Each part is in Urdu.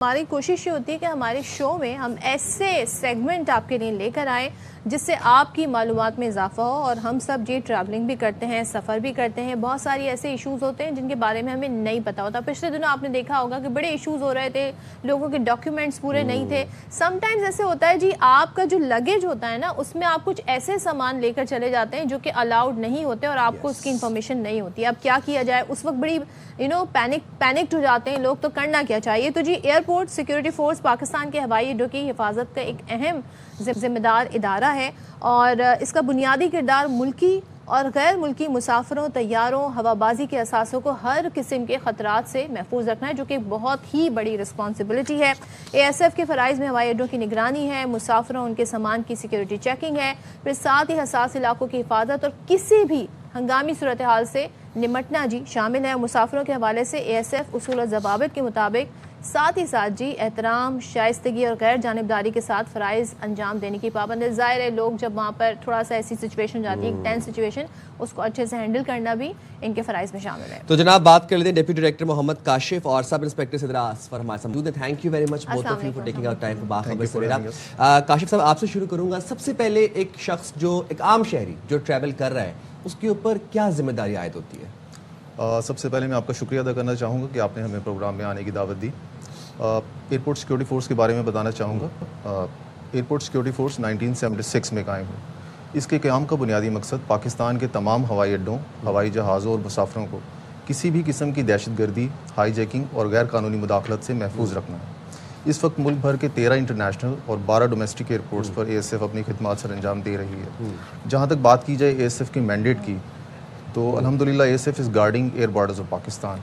ہماری کوشش یہ ہوتی ہے کہ ہمارے شو میں ہم ایسے سیگمنٹ آپ کے لیے لے کر آئیں جس سے آپ کی معلومات میں اضافہ ہو. اور ہم سب جی ٹریولنگ بھی کرتے ہیں, سفر بھی کرتے ہیں, بہت ساری ایسے ایشوز ہوتے ہیں جن کے بارے میں ہمیں نہیں پتا ہوتا. پچھلے دنوں آپ نے دیکھا ہوگا کہ بڑے ایشوز ہو رہے تھے, لوگوں کے ڈاکیومنٹس پورے نہیں تھے. سم ٹائمز ایسے ہوتا ہے جی, آپ کا جو لگیج ہوتا ہے نا, اس میں آپ کچھ ایسے سامان لے کر چلے جاتے ہیں جو کہ الاؤڈ نہیں ہوتے اور آپ کو اس کی انفارمیشن نہیں ہوتی. اب کیا کیا جائے, اس وقت بڑی پینکڈ ہو جاتے ہیں لوگ. تو کرنا کیا چاہیے؟ تو جی ایئرپورٹ سیکورٹی فورس پاکستان کے ہوائی اڈوں کی حفاظت کا ایک اہم ذمہ دار ادارہ ہے, اور اس کا بنیادی کردار ملکی اور غیر ملکی مسافروں, طیاروں, ہوا بازی کے اثاثوں کو ہر قسم کے خطرات سے محفوظ رکھنا ہے, جو کہ بہت ہی بڑی رسپانسبلٹی ہے. اے ایس ایف کے فرائض میں ہوائی اڈوں کی نگرانی ہے, مسافروں ان کے سامان کی سیکورٹی چیکنگ ہے, پھر ساتھ ہی حساس علاقوں کی حفاظت اور کسی بھی ہنگامی صورتحال سے نمٹنا جی شامل ہے. مسافروں کے حوالے سے اے ایس ایف اصول و ضوابط کے مطابق ساتھ ہی ساتھ جی احترام, شائستگی اور غیر جانبداری کے ساتھ فرائض انجام دینے کی پابند ہے. ظاہر ہے لوگ جب وہاں پر تھوڑا سا ایسی سچویشن جاتی ہے, ٹینس سچویشن, اس کو اچھے سے ہینڈل کرنا بھی ان کے فرائض میں شامل ہے. تو جناب بات کر لیتے ہیں ڈپٹی ڈائریکٹر محمد کاشف اور سب انسپیکٹر صدرا اصفر ہمارے ساتھ موجود ہیں. Thank you very much both of you for taking out time for باخبر سویرا. کاشف صاحب آپ سے شروع کروں گا. سب سے پہلے ایک شخص جو ایک عام شہری جو ٹریول کر رہا ہے, اس کے اوپر کیا ذمہ داری عائد ہوتی ہے؟ سب سے پہلے میں آپ کا شکریہ ادا کرنا چاہوں گا کہ آپ نے ہمیں پروگرام میں آنے کی دعوت دی. ایئرپورٹ سیکورٹی فورس کے بارے میں بتانا چاہوں گا. ایئرپورٹ سیکورٹی فورس 1976 میں قائم ہوئی. اس کے قیام کا بنیادی مقصد پاکستان کے تمام ہوائی اڈوں, ہوائی جہازوں اور مسافروں کو کسی بھی قسم کی دہشت گردی, ہائی جیکنگ اور غیر قانونی مداخلت سے محفوظ رکھنا ہے. اس وقت ملک بھر کے 13 انٹرنیشنل اور 12 ڈومیسٹک ایئرپورٹس پر اے ایس ایف اپنی خدمات سر انجام دے رہی ہے. جہاں تک بات کی جائے اے ایس ایف کی مینڈیٹ کی, تو الحمدللہ A S F is guarding air borders of Pakistan.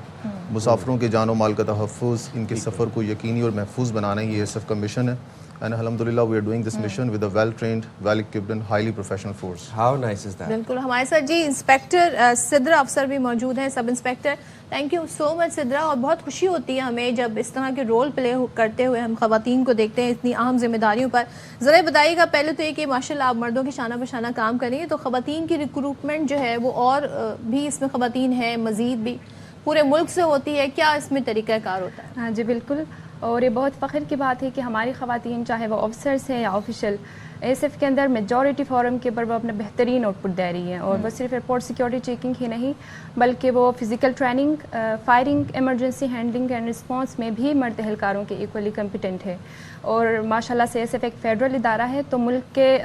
مسافروں کے جان و مال کا تحفظ, ان کے سفر کو یقینی اور محفوظ بنانا ہی اے ایس ایف کا مشن ہے. And alhamdulillah we are doing this mission with a well trained, well equipped and highly professional force. How nice is that? بالکل. ہمارے ساتھ جی انسپیکٹر صدرا افسر بھی موجود ہیں, sub inspector. Thank you so much Sidra. اور بہت خوشی ہوتی ہے ہمیں جب اس طرح کے رول پلے کرتے ہوئے ہم خواتین کو دیکھتے ہیں اتنی اہم ذمہ داریوں پر. ذرا بتائیے گا پہلے تو یہ کہ ماشاءاللہ آپ مردوں کے شانہ بشانہ کام کریں گے, تو خواتین کی ریکروٹمنٹ جو ہے وہ اور بھی اس میں خواتین ہیں مزید بھی پورے ملک سے ہوتی ہے, کیا اس میں طریقہ کار ہوتا ہے؟ ہاں جی بالکل. اور یہ بہت فخر کی بات ہے کہ ہماری خواتین چاہے وہ آفیسرس ہیں یا آفیشل, اے ایس ایف کے اندر میجورٹی فورم کے اوپر وہ اپنا بہترین آؤٹ پٹ دے رہی ہیں. اور وہ صرف ایئرپورٹ سیکورٹی چیکنگ ہی نہیں بلکہ وہ physical training, firing, emergency handling and response میں بھی مرد اہلکاروں کے ایکولی کمپیٹنٹ ہے. اور ماشاءاللہ سے اے ایس ایف ایک فیڈرل ادارہ ہے, تو ملک کے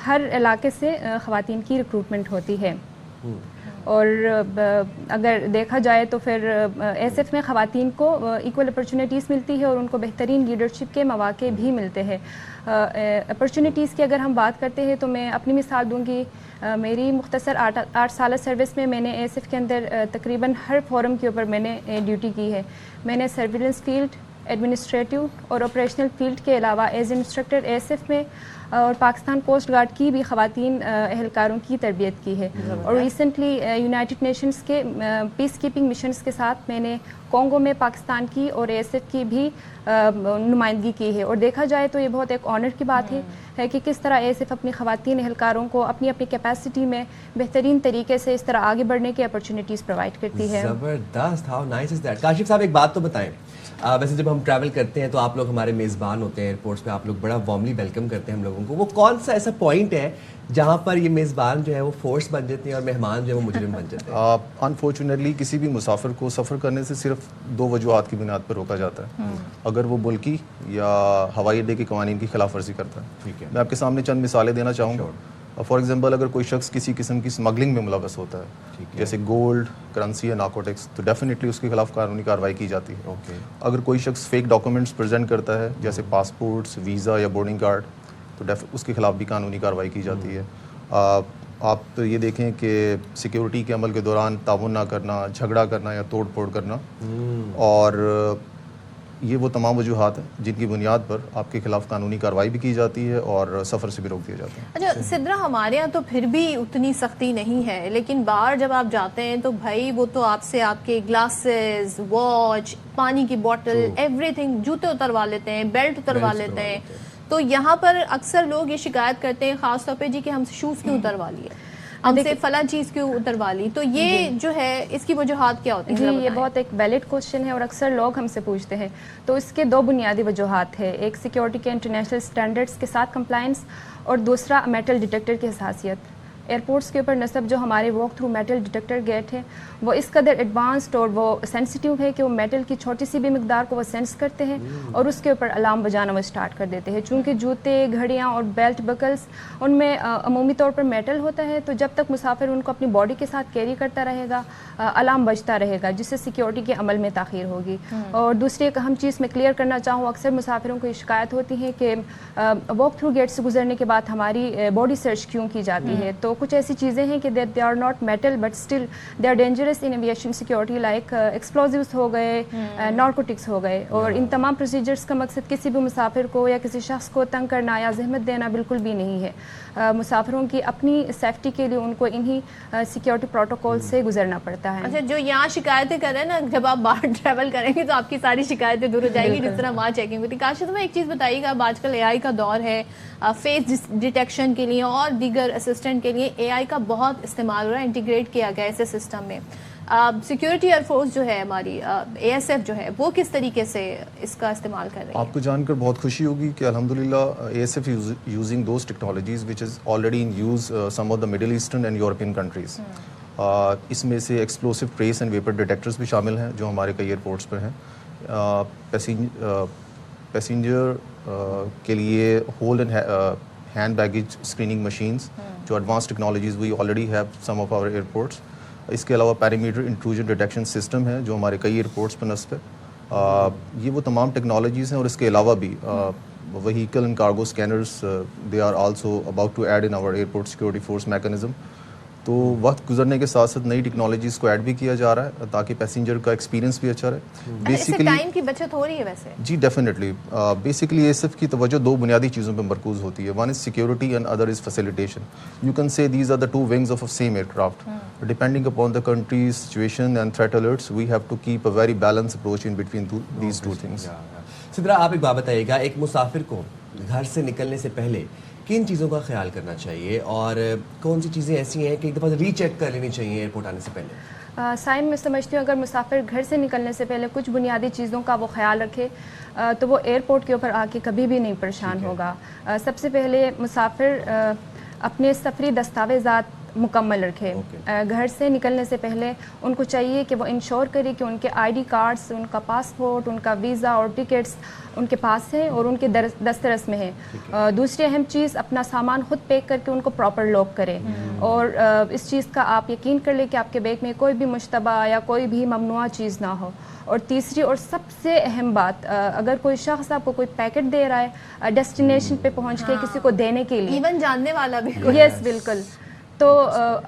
ہر علاقے سے خواتین کی ریکروٹمنٹ ہوتی ہے. اور اگر دیکھا جائے تو پھر اے ایس ایف میں خواتین کو ایکول اپرچونیٹیز ملتی ہے اور ان کو بہترین لیڈرشپ کے مواقع بھی ملتے ہیں. اپرچونیٹیز کی اگر ہم بات کرتے ہیں تو میں اپنی مثال دوں گی. میری مختصر 8 سالہ سروس میں نے اے ایس ایف کے اندر تقریباً ہر فورم کے اوپر میں نے ڈیوٹی کی ہے. میں نے سرویلنس فیلڈ, ایڈمنسٹریٹو اور آپریشنل فیلڈ کے علاوہ as instructor A S F میں اور پاکستان کوسٹ گارڈ کی بھی خواتین اہلکاروں کی تربیت کی ہے. اور ریسنٹلی یونائٹڈ نیشنز کے پیس کیپنگ مشنز کے ساتھ میں نے کونگو میں پاکستان کی اور اے ایس ایف کی بھی نمائندگی کی ہے. اور دیکھا جائے تو یہ بہت ایک آنر کی بات ہے کہ کس طرح اے ایس ایف اپنی خواتین اہلکاروں کو اپنی کیپیسٹی میں بہترین طریقے سے اس طرح آگے بڑھنے کی اپرچونیٹیز پرووائڈ کرتی ہے. زبردست. How nice is that. Kashif صاحب ایک بات تو بتائیں, ویسے جب ہم ٹریول کرتے ہیں تو آپ لوگ ہمارے میزبان ہوتے ہیں ایئرپورٹس پہ, آپ لوگ بڑا وارملی ویلکم کرتے ہیں ہم لوگوں کو. وہ کون سا ایسا پوائنٹ ہے جہاں پر یہ میزبان جو ہے وہ فورس بن جاتے ہیں اور مہمان جو ہے وہ مجرم بن جاتے ہیں؟ انفارچونیٹلی کسی بھی مسافر کو سفر کرنے سے صرف 2 وجوہات کی بنیاد پر روکا جاتا ہے, اگر وہ ملکی یا ہوائی اڈے کے قوانین کی خلاف ورزی کرتا ہے. ٹھیک ہے, میں آپ کے سامنے چند مثالیں دینا چاہوں گا. فار ایگزامپل اگر کوئی شخص کسی قسم کی اسمگلنگ میں ملوث ہوتا ہے, جیسے گولڈ, کرنسی یا نارکوٹکس, تو ڈیفینیٹلی اس کے خلاف قانونی کارروائی کی جاتی ہے. اگر کوئی شخص فیک ڈاکومنٹس پریزنٹ کرتا ہے جیسے پاسپورٹس, ویزا یا بورڈنگ کارڈ, تو اس کے خلاف بھی قانونی کارروائی کی جاتی ہے. آپ یہ دیکھیں کہ سیکیورٹی کے عمل کے دوران تعاون نہ کرنا, جھگڑا کرنا یا توڑ پھوڑ کرنا, اور یہ وہ تمام وجوہات ہیں جن کی بنیاد پر آپ کے خلاف قانونی کارروائی بھی کی جاتی ہے اور سفر سے بھی روک دیا جاتا ہے. اچھا صدرا, ہمارے یہاں تو پھر بھی اتنی سختی نہیں ہے, لیکن باہر جب آپ جاتے ہیں تو بھائی وہ تو آپ سے آپ کے گلاسز, واچ, پانی کی بوٹل, ایوری تھنگ, جوتے اتروا لیتے ہیں, بیلٹ اتروا لیتے ہیں. تو یہاں پر اکثر لوگ یہ شکایت کرتے ہیں خاص طور پہ جی کہ ہم سے شوز کیوں اتروا لیے. ہم سے فلاں چیز کیوں اتروا لی, تو یہ جو ہے اس کی وجوہات کیا ہوتی ہیں؟ جی یہ بہت ایک ویلڈ کوشچن ہے اور اکثر لوگ ہم سے پوچھتے ہیں. تو اس کے دو بنیادی وجوہات ہیں, ایک سیکیورٹی کے انٹرنیشنل اسٹینڈرڈس کے ساتھ کمپلائنس, اور دوسرا میٹل ڈیٹیکٹر کی حساسیت. ایئرپورٹس کے اوپر نصب جو ہمارے walk through metal detector gate ہیں وہ اس قدر ایڈوانسڈ اور وہ سینسیٹیو ہے کہ وہ میٹل کی چھوٹی سی بھی مقدار کو وہ سینس کرتے ہیں اور اس کے اوپر الارم بجانا وہ اسٹارٹ کر دیتے ہیں. چونکہ جوتے, گھڑیاں اور بیلٹ بکلس ان میں عمومی طور پر میٹل ہوتا ہے, تو جب تک مسافر ان کو اپنی باڈی کے ساتھ کیری کرتا رہے گا الارم بجتا رہے گا, جس سے سیکیورٹی کے عمل میں تاخیر ہوگی. اور دوسری ایک اہم چیز میں کلیئر کرنا چاہوں, اکثر مسافروں کو یہ شکایت ہوتی ہے کہ واک تھرو گیٹ سے گزرنے کے بعد ہماری باڈی سرچ کیوں کی جاتی ہے. تو کچھ ایسی چیزیں ہیں کہ they are not metal but still they are dangerous in aviation security, like explosives ہو گئے, نارکوٹکس ہو گئے. اور ان تمام پروسیجرز کا مقصد کسی بھی مسافر کو یا کسی شخص کو تنگ کرنا یا زحمت دینا بالکل بھی نہیں ہے. مسافروں کی اپنی سیفٹی کے لیے ان کو انہی سیکیورٹی پروٹوکول سے گزرنا پڑتا ہے. اچھا, جو یہاں شکایتیں کر رہے ہیں نا, جب آپ باہر ٹریول کریں گے تو آپ کی ساری شکایتیں دور ہو جائیں گی, جس طرح وہاں چیکنگ ہوتی ہے. کاشف صاحب ایک چیز بتائیے گا, اب آج کل اے آئی کا دور ہے, فیس ڈیٹیکشن کے لیے اور دیگر اسسٹنٹ کے لیے اے آئی کا بہت استعمال ہو رہا ہے, انٹیگریٹ کیا گیا ایسے سسٹم میں. سیکیورٹی ایئر فورس جو ہے ہماری اے ایس ایف جو ہے وہ کس طریقے سے اس کا استعمال کر رہی ہے؟ آپ کو جان کر بہت خوشی ہوگی کہ الحمدللہ A S F using those technologies which is already in use some of the Middle Eastern and European countries. اس میں سے explosive trace and vapour detectors بھی شامل ہیں جو ہمارے کئی ایئرپورٹس پر ہیں. پیسنجر کے لیے hold and hand baggage screening machines جو advance technologies we already have some of our airports. اس کے علاوہ پیریمیٹر انٹروژن ڈیٹیکشن سسٹم ہے جو ہمارے کئی ایئرپورٹس پر نصب ہے. یہ وہ تمام ٹیکنالوجیز ہیں, اور اس کے علاوہ بھی vehicle and cargo scanners they are also about to add in our airport security force mechanism. تو وقت گزرنے کے ساتھ ساتھ نئی ٹیکنالوجیز کو ایڈ بھی کیا جا رہا ہے تاکہ پیسنجر کا ایکسپیرینس بھی اچھا رہے. بیسیکلی ٹائم کی بچت ہو رہی ہے ویسے. جی definitely. Basically A S F کی توجہ دو بنیادی چیزوں پہ مرکوز ہوتی ہے. One is security and other is facilitation. You can say these are the two wings of same aircraft. Depending upon the country's situation and threat alerts we have to keep a very balance approach in between these two things. Sidra, آپ ایک بات بتائیے گا, ایک مسافر کو گھر سے نکلنے سے پہلے کن چیزوں کا خیال کرنا چاہیے اور کون سی چیزیں ایسی ہیں کہ ایک دفعہ ری چیک کر لینی چاہیے ایئرپورٹ آنے سے پہلے؟ سائن میں سمجھتی ہوں اگر مسافر گھر سے نکلنے سے پہلے کچھ بنیادی چیزوں کا وہ خیال رکھے تو وہ ایئرپورٹ کے اوپر آ کے کبھی بھی نہیں پریشان ہوگا. سب سے پہلے مسافر اپنے سفری دستاویزات مکمل رکھے. گھر سے نکلنے سے پہلے ان کو چاہیے کہ وہ انشور کرے کہ ان کے آئی ڈی کارڈز, ان کا پاسپورٹ, ان کا ویزا اور ٹکٹس ان کے پاس ہیں اور ان کے دسترس میں ہیں. دوسری اہم چیز, اپنا سامان خود پیک کر کے ان کو پراپر لاک کرے, اور اس چیز کا آپ یقین کر لیں کہ آپ کے بیگ میں کوئی بھی مشتبہ یا کوئی بھی ممنوعہ چیز نہ ہو. اور تیسری اور سب سے اہم بات, اگر کوئی شخص آپ کو کوئی پیکٹ دے رہا ہے ڈیسٹینیشن پہ پہنچ کے کسی کو دینے کے لیے, ایون جاننے والا بھی, یس بالکل, تو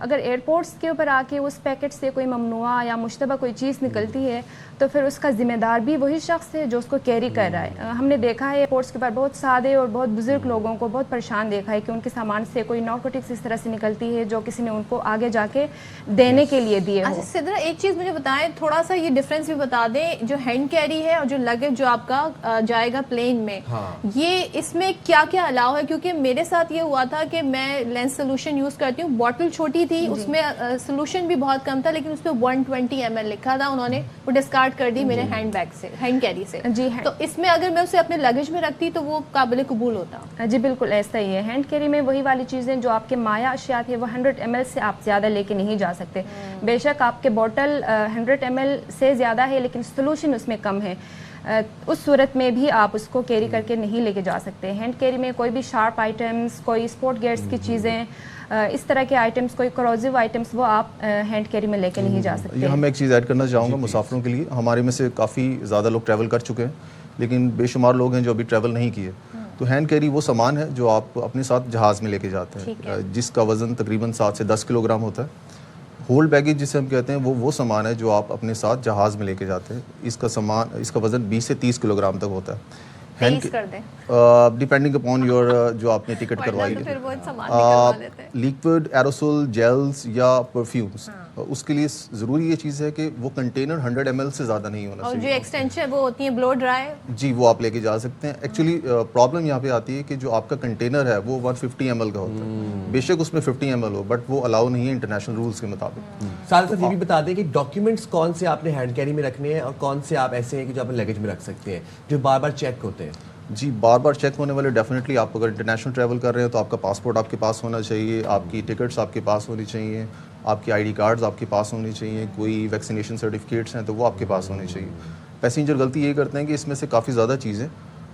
اگر ایئرپورٹس کے اوپر آ کے اس پیکٹ سے کوئی ممنوعہ یا مشتبہ کوئی چیز نکلتی ہے تو پھر اس کا ذمہ دار بھی وہی شخص ہے جو اس کو کیری کر رہا ہے. ہم نے دیکھا ہے ایئرپورٹس کے اوپر بہت سادے اور بہت بزرگ لوگوں کو بہت پریشان دیکھا ہے کہ ان کے سامان سے کوئی نارکوٹکس اس طرح سے نکلتی ہے جو کسی نے ان کو آگے جا کے دینے کے لیے دیے ہو. سدرا ایک چیز مجھے بتائیں, تھوڑا سا یہ ڈفرینس بھی بتا دیں, جو ہینڈ کیری ہے اور جو لگیج جو آپ کا جائے گا پلین میں, یہ اس میں کیا کیا الاؤ ہے؟ کیونکہ میرے ساتھ یہ ہوا تھا کہ میں لینس سولوشن یوز کرتی ہوں, بوٹل چھوٹی تھی, اس میں سولوشن بھی بہت کم تھا, لیکن اس پہ 120 ml لکھا تھا, انہوں نے وہ ڈسکارڈ کر دی میرے ہینڈ بیگ سے, ہینڈ کیری سے. جی, تو اس میں اگر میں اسے اپنے لگیج میں رکھتی تو وہ قابل قبول ہوتا. جی بالکل ایسا ہی ہے. ہینڈ کیری میں وہی والی چیزیں جو آپ کے مایا اشیاء تھے وہ 100 ml سے آپ زیادہ لے کے نہیں جا سکتے. بے شک آپ کے بوٹل 100 ml سے زیادہ ہے لیکن سولوشن اس میں کم ہے, اس صورت میں بھی آپ اس کو کیری کر کے نہیں لے کے جا سکتے. ہینڈ کیری میں کوئی بھی شارپ آئٹمس, کوئی اسپورٹ گیئرس کی چیزیں, اس طرح کے آئٹمس, کوئی کروزیو آئٹمس, وہ آپ ہینڈ کیری میں لے کے نہیں جا سکتے. یہ ہم ایک چیز ایڈ کرنا چاہوں گا مسافروں کے لیے. ہمارے میں سے کافی زیادہ لوگ ٹریول کر چکے ہیں لیکن بے شمار لوگ ہیں جو ابھی ٹریول نہیں کیے. تو ہینڈ کیری وہ سامان ہے جو آپ اپنے ساتھ جہاز میں لے کے جاتے ہیں, جس کا وزن تقریباً 7 سے 10 کلو گرام ہوتا ہے. ہولڈ بیگیج جسے ہم کہتے ہیں وہ سامان ہے جو آپ اپنے ساتھ جہاز میں لے کے جاتے ہیں. اس کا وزن 20 سے 30 کلو گرام تک ہوتا ہے. ڈیپینڈنگ اپون یور جو آپ نے ٹکٹ کروائی ہے. لیکوڈ ایروسول جیلز یا پرفیومس اس کے لیے ضروری یہ چیز ہے کہ وہ کنٹینر 100 ml سے زیادہ نہیں ہونا اور چاہیے. جو ایکسٹینشن وہ ہوتی ہیں بلو ڈرائی, جی وہ آپ لے کے جا سکتے ہیں. ایکچولی پرابلم یہاں پہ آتی ہے کہ جو آپ کا کنٹینر ہے وہ 150 ml کا ہوتا ہے, بے شک اس میں 50 ml ہو, بٹ وہ الاؤ نہیں ہے انٹرنیشنل رولس کے مطابق. ساتھ ساتھ یہ بھی بتا دیں کہ ڈاکیومنٹس کون سے آپ نے ہینڈ کیری میں رکھنے ہیں اور کون سے آپ ایسے ہیں کہ جو آپ لگیج میں رکھ سکتے ہیں جو بار بار چیک ہوتے ہیں. جی بار بار چیک ہونے والے ڈیفینیٹلی آپ اگر انٹرنیشنل ٹریول کر رہے ہیں تو آپ کا پاسپورٹ آپ کے پاس ہونا چاہیے, آپ کی ٹکٹس آپ کے پاس ہونی چاہیے, آپ کی ID کارڈز آپ کے پاس ہونی چاہیے, کوئی ویکسینیشن سرٹیفکیٹس ہیں تو وہ آپ کے پاس ہونی چاہیے. پیسنجر غلطی یہ کرتے ہیں کہ اس میں سے کافی زیادہ چیزیں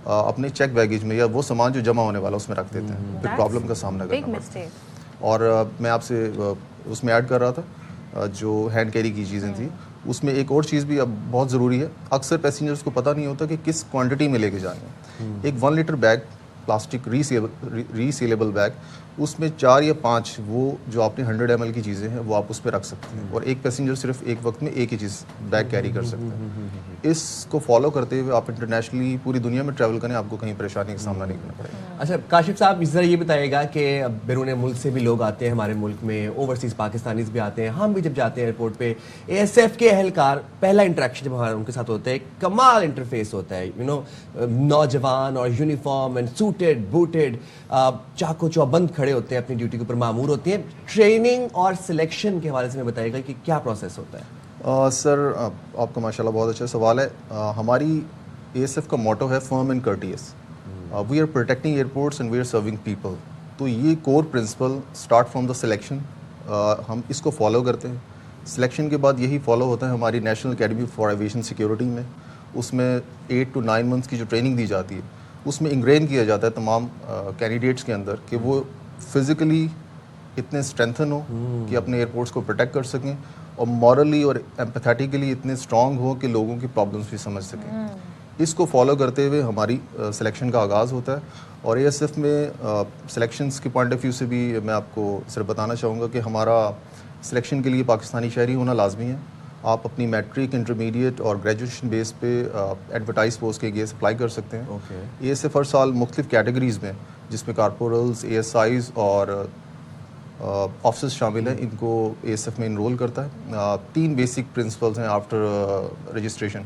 اپنے چیک بیگیج میں یا وہ سامان جو جمع ہونے والا اس میں رکھ دیتے ہیں, پھر پرابلم کا سامنا کرنا پڑتا ہے. اور میں آپ سے اس میں ایڈ کر رہا تھا جو ہینڈ کیری کی چیزیں تھیں, اس میں ایک اور چیز بھی اب بہت ضروری ہے. اکثر پیسنجرس کو پتہ نہیں ہوتا کہ کس کوانٹٹی میں لے کے جانا ہے. ایک 1 لیٹر بیگ پلاسٹک ریسیلیبل بیگ, اس میں 4 یا 5 وہ جو آپ نے 100 ml کی چیزیں ہیں وہ آپ اس پہ رکھ سکتے ہیں, اور ایک پیسنجر صرف ایک وقت میں ایک ہی چیز بیگ کیری کر سکتے ہیں. اس کو فالو کرتے ہوئے آپ انٹرنیشنلی پوری دنیا میں ٹریول کریں, آپ کو کہیں پریشانی کا سامنا نہیں کرنا پڑے گا. اچھا کاشف صاحب اس طرح یہ بتائیے گا کہ بیرون ملک سے بھی لوگ آتے ہیں ہمارے ملک میں, اوورسیز پاکستانیز بھی آتے ہیں, ہم بھی جب جاتے ہیں ایئرپورٹ پہ ASF کے اہلکار پہلا انٹریکشن جب ہمارا ان کے ساتھ ہوتا ہے کمال انٹرفیس ہوتا ہے, نوجوان اور یونیفارم اینڈ سوٹیڈ بوٹیڈ چاقو چوبند کھڑے ہوتے ہیں, اپنی ڈیوٹی کے اوپر مامور ہوتے ہیں. ٹریننگ اور سلیکشن کے حوالے سے میں بتائیے گا کہ کیا پروسیس ہوتا ہے. سر آپ کا ماشاء اللہ بہت اچھا سوال ہے. ہماری ASF کا موٹو ہے firm and courteous, we are protecting airports and we are serving people. تو یہ core principle start from the selection, ہم اس کو فالو کرتے ہیں. سلیکشن کے بعد یہی فالو ہوتا ہے ہماری national academy for aviation security میں. اس میں 8 to 9 months کی جو ٹریننگ دی جاتی ہے اس میں انگرین کیا جاتا ہے تمام کینڈیڈیٹس کے اندر کہ وہ فزیکلی اتنے اسٹرینتھن ہو کہ اپنے ایئرپورٹس کو پروٹیکٹ کر سکیں, اور مورلی اور ایمپیتھیٹیکلی اتنے اسٹرانگ ہوں کہ لوگوں کی پرابلمس بھی سمجھ سکیں. اس کو فالو کرتے ہوئے ہماری سلیکشن کا آغاز ہوتا ہے. اور ASF میں سلیکشنس کے پوائنٹ آف ویو سے بھی میں آپ کو صرف بتانا چاہوں گا کہ ہمارا سلیکشن کے لیے پاکستانی شہری ہونا لازمی ہے. آپ اپنی میٹرک, انٹرمیڈیٹ اور گریجویشن بیس پہ ایڈورٹائز پوسٹ کے لیے اپلائی کر سکتے ہیں. ASF ہر سال مختلف کیٹیگریز میں جس میں کارپورلز, ASIs اور آفسرز شامل ہیں, ان کو ASF میں انرول کرتا ہے. 3 بیسک پرنسپلز ہیں آفٹر رجسٹریشن.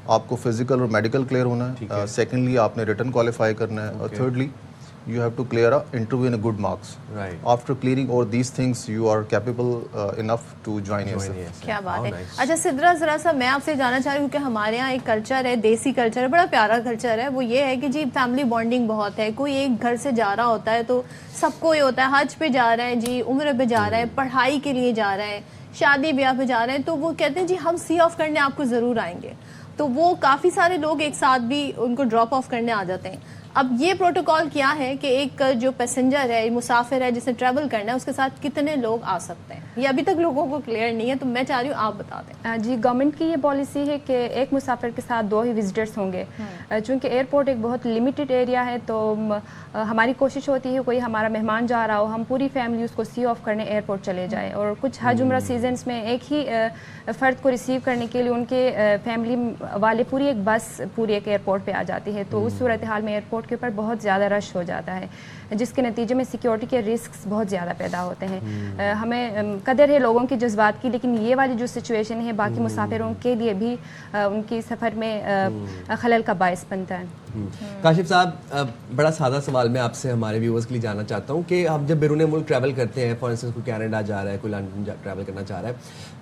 آپ کو فزیکل اور میڈیکل کلیئر ہونا ہے, سیکنڈلی آپ نے ریٹن کوالیفائی کرنا ہے, اور thirdly you have to clear an interview in a good marks. Right. After clearing all these things, you are capable enough to join ASF. کیا بات ہے. اچھا سدرا ذرا سا میں آپ سے جاننا چاہ رہی ہوں کہ ہمارے یہاں ایک کلچر ہے, دیسی کلچر ہے, بڑا پیارا کلچر ہے. وہ یہ ہے کہ جی فیملی بانڈنگ بہت ہے. کوئی ایک گھر سے جا رہا ہوتا ہے تو سب کو یہ ہوتا ہے حج پہ جا رہا ہے, جی عمرہ پہ جا رہا ہے, پڑھائی کے لیے جا رہا ہے, شادی بیاہ پہ جا رہے ہیں, تو وہ کہتے ہیں جی ہم سی آف کرنے آپ کو ضرور آئیں گے. تو وہ کافی سارے لوگ ایک ساتھ بھی ان کو ڈراپ آف کرنے آ جاتے ہیں. اب یہ پروٹوکول کیا ہے کہ ایک جو پیسنجر ہے, مسافر ہے, جسے ٹریول کرنا ہے, اس کے ساتھ کتنے لوگ آ سکتے ہیں؟ یہ ابھی تک لوگوں کو کلیئر نہیں ہے, تو میں چاہ رہی ہوں آپ بتا دیں. جی گورنمنٹ کی یہ پالیسی ہے کہ ایک مسافر کے ساتھ 2 ہی وزٹرس ہوں گے. چونکہ ایئرپورٹ ایک بہت لمیٹڈ ایریا ہے, تو ہماری کوشش ہوتی ہے کوئی ہمارا مہمان جا رہا ہو, ہم پوری فیملی اس کو سی آف کرنے ایئرپورٹ چلے جائیں. اور کچھ حج عمرہ سیزنس میں ایک ہی فرد کو ریسیو کرنے کے لیے ان کے فیملی والے پوری ایک بس پوری ایک ایئرپورٹ پہ آ جاتی ہے. تو اس صورتحال میں ایئرپورٹ کے اوپر بہت زیادہ رش ہو جاتا ہے, جس کے نتیجے میں سیکیورٹی کے رسکس بہت زیادہ پیدا ہوتے ہیں. ہمیں قدر ہے لوگوں کے جذبات کی, لیکن یہ والی جو سچویشن ہے باقی مسافروں کے لیے بھی ان کی سفر میں خلل کا باعث بنتا ہے. کاشف صاحب بڑا سادہ سوال میں آپ سے ہمارے ویورز کے لیے جاننا چاہتا ہوں کہ ہم جب بیرون ملک ٹریول کرتے ہیں, فار انسٹنس کوئی کینیڈا جا رہا ہے, کوئی لندن ٹریول کرنا چاہ رہا ہے,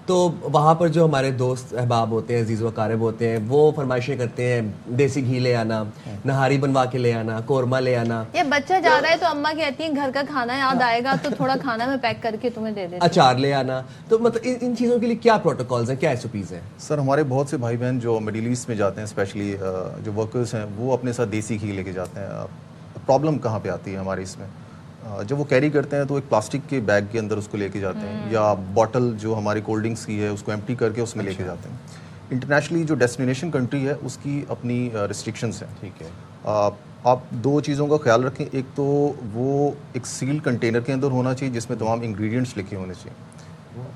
تو وہاں پر جو ہمارے دوست احباب ہوتے ہیں, عزیز و اقارب ہوتے ہیں, وہ فرمائشیں کرتے ہیں دیسی گھی لے آنا, نہاری بنوا کے لے آنا, قورمہ لے آنا. یا بچہ جا رہا ہے تو اماں کہتی ہیں گھر کا کھانا یاد آئے گا تو تھوڑا کھانا میں پیک کر کے تمہیں دے دیتی ہوں, اچار لے آنا. تو مطلب ان چیزوں کے لیے کیا پروٹوکولز ہیں, کیا SOPs ہیں؟ سر ہمارے بہت سے بھائی بہن جو مڈل ایسٹ میں جاتے ہیں, اسپیشلی جو ورکرز ہیں, وہ اپنے ساتھ دیسی گھی لے کے جاتے ہیں. پرابلم کہاں پہ آتی ہے ہمارے اس میں, جب وہ کیری کرتے ہیں تو ایک پلاسٹک کے بیگ کے اندر اس کو لے کے جاتے ہیں, یا بوٹل جو ہماری کولڈ ڈرنکس کی ہے اس کو ایمپٹی کر کے اس میں لے کے جاتے ہیں. انٹرنیشنلی جو ڈیسٹینیشن کنٹری ہے اس کی اپنی ریسٹرکشنس ہیں. ٹھیک ہے, آپ 2 چیزوں کا خیال رکھیں. ایک تو وہ ایک سیل کنٹینر کے اندر ہونا چاہیے جس میں تمام انگریڈینٹس لکھے ہونے چاہیے.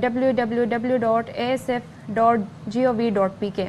www.asf.gov.pk।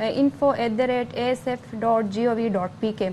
info@asf.gov.pk।